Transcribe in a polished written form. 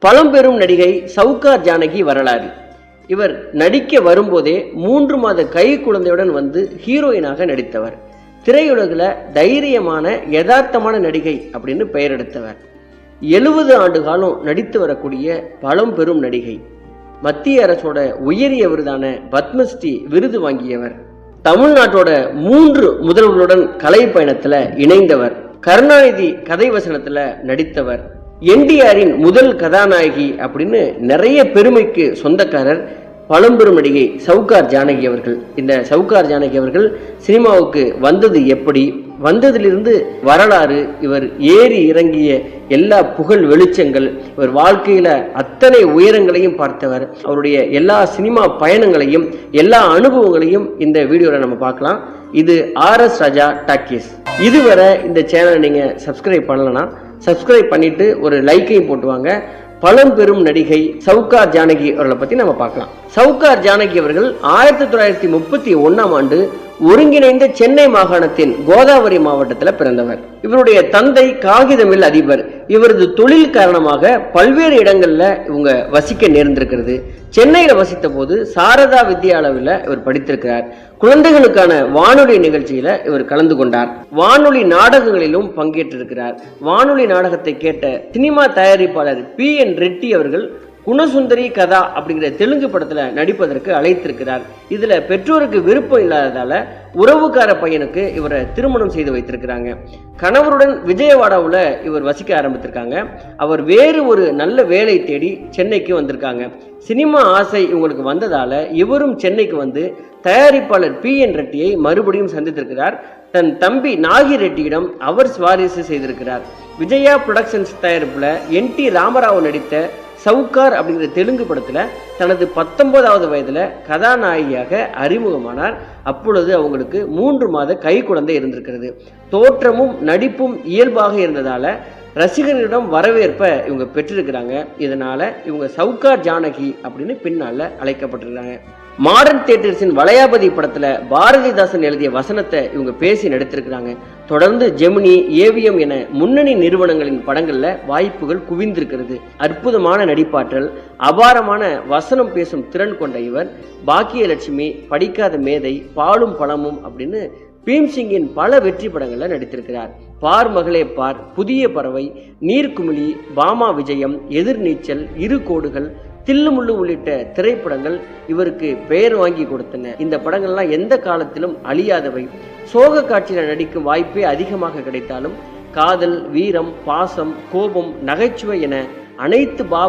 பழம்பெரும் நடிகை சவுகார் ஜானகி வரலாறு. இவர் நடிக்க வரும்போதே 3 மாத கை குழந்தையுடன் வந்து ஹீரோயினாக நடித்தவர். திரையுலகில் தைரியமான யதார்த்தமான நடிகை அப்படின்னு பெயர் எடுத்தவர். 70 ஆண்டு காலம் நடித்து வரக்கூடிய பழம்பெரும் நடிகை. மத்திய அரசோட உயரிய விருதான பத்மஸ்ரீ விருது வாங்கியவர். தமிழ்நாட்டோட 3 முதல்வர்களுடன் கலை பயணத்துல இணைந்தவர். கருணாநிதி கதை வசனத்துல நடித்தவர். என்டிஆரின் முதல் கதாநாயகி அப்படின்னு நிறைய பெருமைக்கு சொந்தக்காரர் பழம்பெரும் நடிகை சவுகார் ஜானகி அவர்கள். இந்த சவுகார் ஜானகி அவர்கள் சினிமாவுக்கு வந்தது எப்படி, வந்ததிலிருந்து வரலாறு, இவர் ஏறி இறங்கிய எல்லா புகழ் வெளிச்சங்கள், இவர் வாழ்க்கையில அத்தனை உயரங்களையும் பார்த்தவர். அவருடைய எல்லா சினிமா பயணங்களையும் எல்லா அனுபவங்களையும் இந்த வீடியோல நம்ம பார்க்கலாம். இது RS ராஜா டாக்கீஸ். இதுவரை இந்த சேனலை நீங்க சப்ஸ்கிரைப் பண்ணலனா சப்ஸ்கிரைப் பண்ணிட்டு ஒரு லைக்கையும் போட்டுவாங்க. பழம்பெரும் நடிகை சவுகார் ஜானகி அவர்களை பத்தி நம்ம பார்க்கலாம். சவுகார் ஜானகி அவர்கள் 1931ஆம் ஆண்டு ஒருங்கிணைந்த சென்னை மாகாணத்தின் கோதாவரி மாவட்டத்தில் பிறந்தவர். இவருடைய தந்தை காகித மில் அதிபர். இவரது தொழில் காரணமாக பல்வேறு இடங்கள்ல இவங்க வசிக்க நேர்ந்திருக்கிறது. சென்னையில வசித்த போது சாரதா வித்யாலயில் இவர் படித்திருக்கிறார். குழந்தைகளுக்கான வானொலி நிகழ்ச்சியில இவர் கலந்து கொண்டார். வானொலி நாடகங்களிலும் பங்கேற்றிருக்கிறார். வானொலி நாடகத்தை கேட்ட சினிமா தயாரிப்பாளர் PN ரெட்டி அவர்கள் குணசுந்தரி கதா அப்படிங்கிற தெலுங்கு படத்துல நடிப்பதற்கு அழைத்திருக்கிறார். இதுல பெற்றோருக்கு விருப்பம் இல்லாததால உறவுக்கார பையனுக்கு இவரை திருமணம் செய்து வைத்திருக்கிறாங்க. கணவருடன் விஜயவாடாவில் இவர் வசிக்க ஆரம்பித்திருக்காங்க. அவர் வேறு ஒரு நல்ல வேலை தேடி சென்னைக்கு வந்திருக்காங்க. சினிமா ஆசை இவங்களுக்கு வந்ததால இவரும் சென்னைக்கு வந்து தயாரிப்பாளர் PN ரெட்டியை மறுபடியும் சந்தித்திருக்கிறார். தன் தம்பி நாகி ரெட்டியிடம் அவர் சுவாரிசு செய்திருக்கிறார். விஜயா புரொடக்ஷன்ஸ் தயாரிப்புல NT ராமராவ் நடித்த சவுகார் அப்படிங்கிற தெலுங்கு படத்துல தனது 19வது வயதுல கதாநாயகியாக அறிமுகமானார். அப்பொழுது அவங்களுக்கு 3 மாத கை குழந்தை இருந்திருக்கிறது. தோற்றமும் நடிப்பும் இயல்பாக இருந்ததால ரசிகர்களிடம் வரவேற்ப இவங்க பெற்றிருக்கிறாங்க. இதனால இவங்க சவுகார் ஜானகி அப்படின்னு பின்னால அழைக்கப்பட்டிருக்காங்க. மாடர்ன் தியேட்டர்ஸின் வளையாபதி படத்துல பாரதிதாசன் எழுதிய வசனத்தை இவங்க பேசி நடித்திருக்கிறாங்க. தொடர்ந்து ஜெமினி, AVM என முன்னணி நிறுவனங்களின் படங்கள்ல வாய்ப்புகள் குவிந்திருக்கிறது. அற்புதமான நடிப்பாற்றல், அபாரமான வசனம் பேசும் திறன் கொண்ட இவர் பாக்கியலட்சுமி, படிக்காத மேதை, பாலும் பழமும் அப்படின்னு பீம்சிங்கின் பல வெற்றி படங்கள்ல நடித்திருக்கிறார். பார் மகளே பார், புதிய பறவை, நீர்க்குமிழி, பாமா விஜயம், எதிர்நீச்சல், இரு கோடுகள், தில்லுமுள்ளு உள்ளிட்ட திரைப்படங்கள் இவருக்கு பெயர் வாங்கி கொடுத்தன. இந்த படங்கள்லாம் எந்த காலத்திலும் அழியாதவை. சோக காட்சியில நடிக்கும் வாய்ப்பே அதிகமாக கிடைத்தாலும் காதல், வீரம், பாசம், கோபம், நகைச்சுவை என அனைத்து பாவ